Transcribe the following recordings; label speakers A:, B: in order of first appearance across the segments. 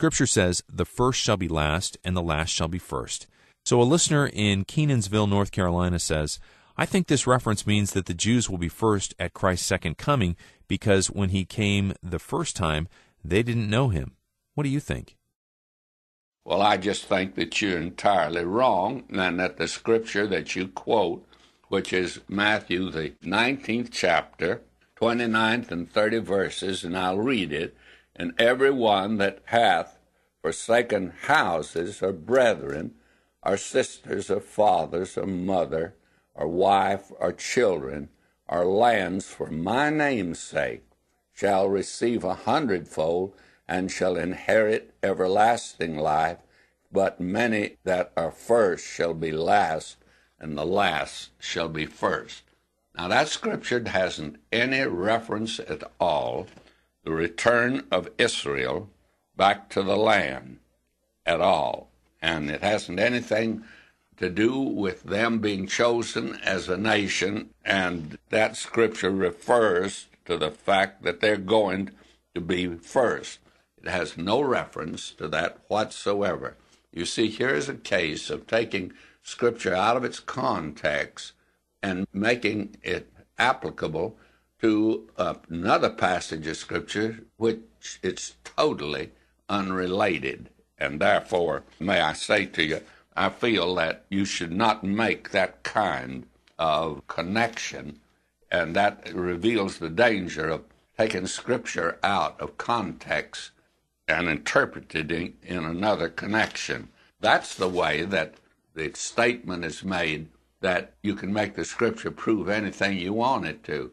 A: Scripture says, "The first shall be last, and the last shall be first." So a listener in Kenansville, North Carolina says, "I think this reference means that the Jews will be first at Christ's second coming because when he came the first time, they didn't know him." What do you think?
B: Well, I just think that you're entirely wrong, and that the scripture that you quote, which is Matthew, the 19th chapter, 29th and 30 verses, and I'll read it, "And every one that hath forsaken houses, or brethren, or sisters, or fathers, or mother, or wife, or children, or lands for my name's sake, shall receive 100-fold, and shall inherit everlasting life. But many that are first shall be last, and the last shall be first." Now that scripture hasn't any reference at all the return of Israel back to the land at all. And it hasn't anything to do with them being chosen as a nation, and that scripture refers to the fact that they're going to be first. It has no reference to that whatsoever. You see, here's a case of taking scripture out of its context and making it applicable to another passage of scripture which it's totally unrelated. And therefore, may I say to you, I feel that you should not make that kind of connection, and that reveals the danger of taking scripture out of context and interpreting it in another connection. That's the way that the statement is made that you can make the scripture prove anything you want it to.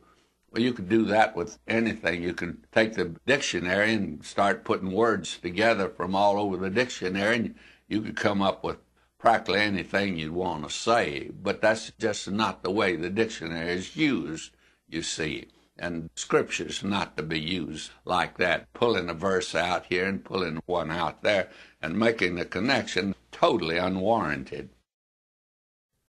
B: Well, you could do that with anything. You could take the dictionary and start putting words together from all over the dictionary, and you could come up with practically anything you'd want to say. But that's just not the way the dictionary is used, you see. And Scripture's not to be used like that, pulling a verse out here and pulling one out there and making the connection totally unwarranted.